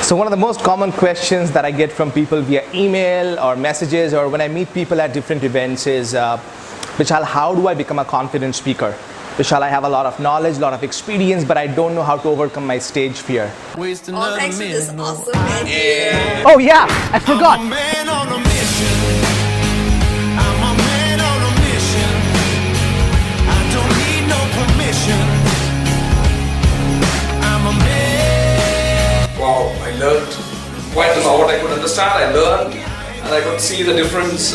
So one of the most common questions that I get from people via email or messages or when I meet people at different events is, Vishal, how do I become a confident speaker? Vishal, I have a lot of knowledge, a lot of experience, but I don't know how to overcome my stage fear. Oh, thanks for this awesome idea. Oh yeah, I forgot. Wow, I learned quite a lot. What I could understand, I learned, and I could see the difference.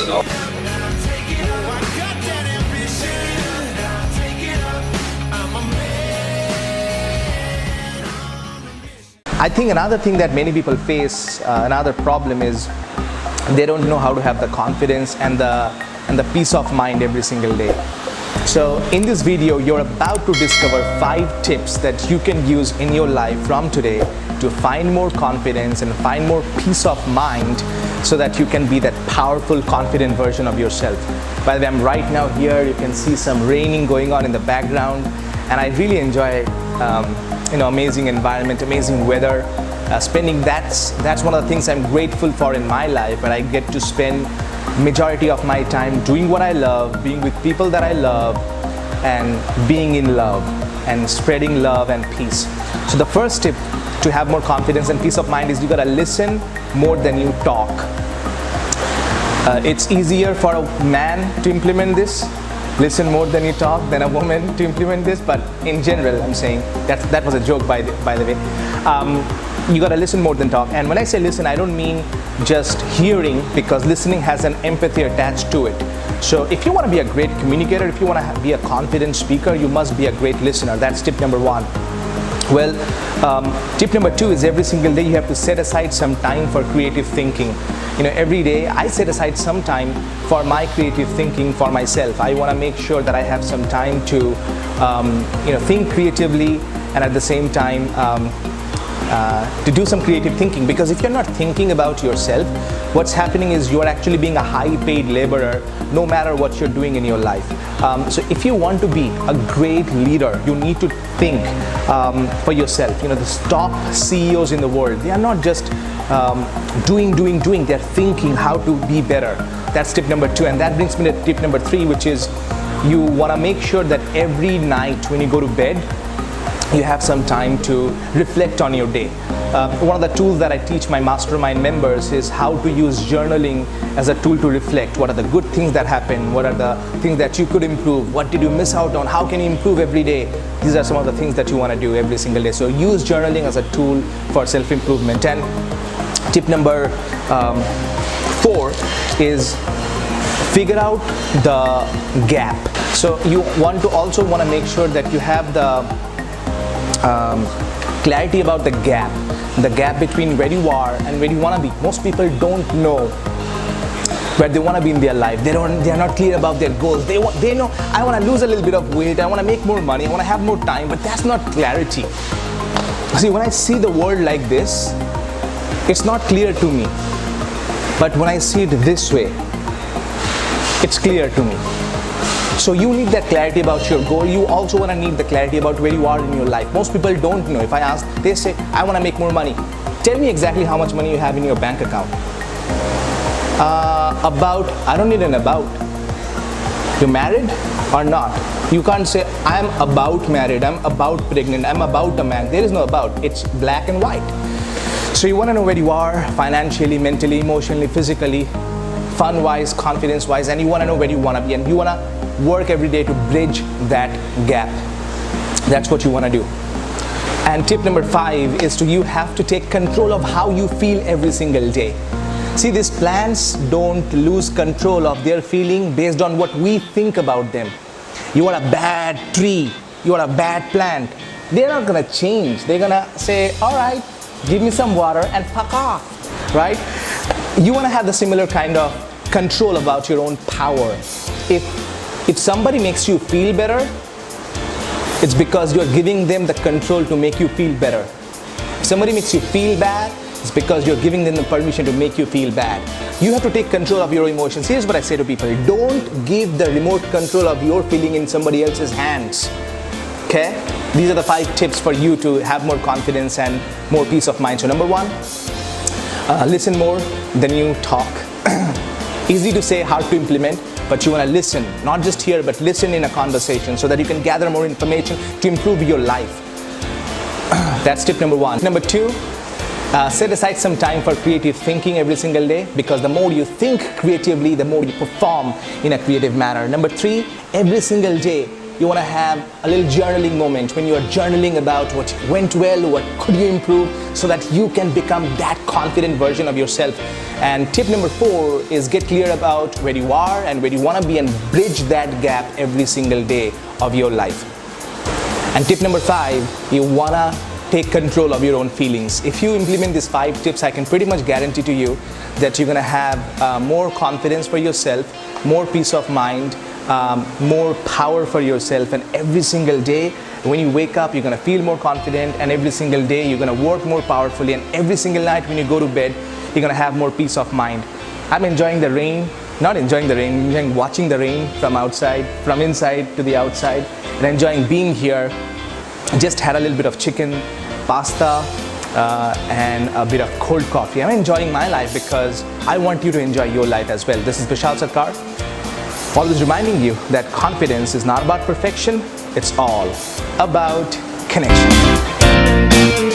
I think another thing that many people face, another problem is they don't know how to have the confidence and the peace of mind every single day. So in this video, you're about to discover 5 tips that you can use in your life from today to find more confidence and find more peace of mind so that you can be that powerful, confident version of yourself. By the way, I'm right now here, you can see some raining going on in the background, and I really enjoy amazing environment, amazing weather. That's one of the things I'm grateful for in my life, where I get to spend majority of my time doing what I love, being with people that I love, and being in love and spreading love and peace. So the first tip to have more confidence and peace of mind is you gotta listen more than you talk. It's easier for a man to implement this, listen more than you talk, than a woman to implement this, but in general, I'm saying, that was a joke by the way. You gotta listen more than talk. And when I say listen, I don't mean just hearing, because listening has an empathy attached to it. So if you wanna be a great communicator, if you wanna be a confident speaker, you must be a great listener. That's tip number 1. Well, tip number 2 is every single day you have to set aside some time for creative thinking. Every day I set aside some time for my creative thinking for myself. I want to make sure that I have some time to, think creatively, and at the same time, to do some creative thinking. Because if you're not thinking about yourself, what's happening is you're actually being a high-paid laborer, no matter what you're doing in your life. So if you want to be a great leader, you need to think for yourself. The top CEOs in the world, they are not just doing. They're thinking how to be better. That's tip number 2. And that brings me to tip number 3, which is you want to make sure that every night when you go to bed, you have some time to reflect on your day. One of the tools that I teach my mastermind members is how to use journaling as a tool to reflect. What are the good things that happened? What are the things that you could improve? What did you miss out on? How can you improve every day? These are some of the things that you want to do every single day. So use journaling as a tool for self-improvement. And tip number 4 is figure out the gap. So you also want to make sure that you have the clarity about the gap between where you are and where you want to be. Most people don't know where they want to be in their life. They are not clear about their goals. They know, I want to lose a little bit of weight, I want to make more money, I want to have more time, but that's not clarity. See, when I see the world like this, it's not clear to me. But when I see it this way, it's clear to me. So you need that clarity about your goal. You also want to need the clarity about where you are in your life. Most people don't know. If I ask, they say, I want to make more money. Tell me exactly how much money you have in your bank account. I don't need an about. You're married or not? You can't say, I'm about married, I'm about pregnant, I'm about a man. There is no about. It's black and white. So you want to know where you are financially, mentally, emotionally, physically, fun-wise, confidence-wise, and you want to know where you want to be, and you want to work every day to bridge that gap. That's what you want to do. And tip number 5 is you have to take control of how you feel every single day. See, these plants don't lose control of their feeling based on what we think about them. You are a bad tree, you are a bad plant. They're not going to change. They're going to say, all right, give me some water and fuck off, right? You want to have the similar kind of control about your own power. If somebody makes you feel better, it's because you're giving them the control to make you feel better. If somebody makes you feel bad, it's because you're giving them the permission to make you feel bad. You have to take control of your emotions. Here's what I say to people. Don't give the remote control of your feeling in somebody else's hands. Okay? These are the 5 tips for you to have more confidence and more peace of mind. So number 1, listen more than you talk. Easy to say, hard to implement, but you want to listen, not just hear, but listen in a conversation so that you can gather more information to improve your life. That's tip number 1. Number 2, set aside some time for creative thinking every single day, because the more you think creatively, the more you perform in a creative manner. Number 3, every single day, you want to have a little journaling moment when you are journaling about what went well, what could you improve, so that you can become that confident version of yourself. And tip number 4 is get clear about where you are and where you want to be and bridge that gap every single day of your life. And tip number 5, you want to take control of your own feelings. If you implement these 5 tips, I can pretty much guarantee to you that you're going to have more confidence for yourself, more peace of mind, more power for yourself, and every single day when you wake up you're going to feel more confident, and every single day you're going to work more powerfully, and every single night when you go to bed you're going to have more peace of mind. I'm enjoying the rain, not enjoying the rain, enjoying watching the rain from outside, from inside to the outside, and enjoying being here. Just had a little bit of chicken, pasta, and a bit of cold coffee. I'm enjoying my life because I want you to enjoy your life as well. This is Vishal Sarkar, always reminding you that confidence is not about perfection, it's all about connection.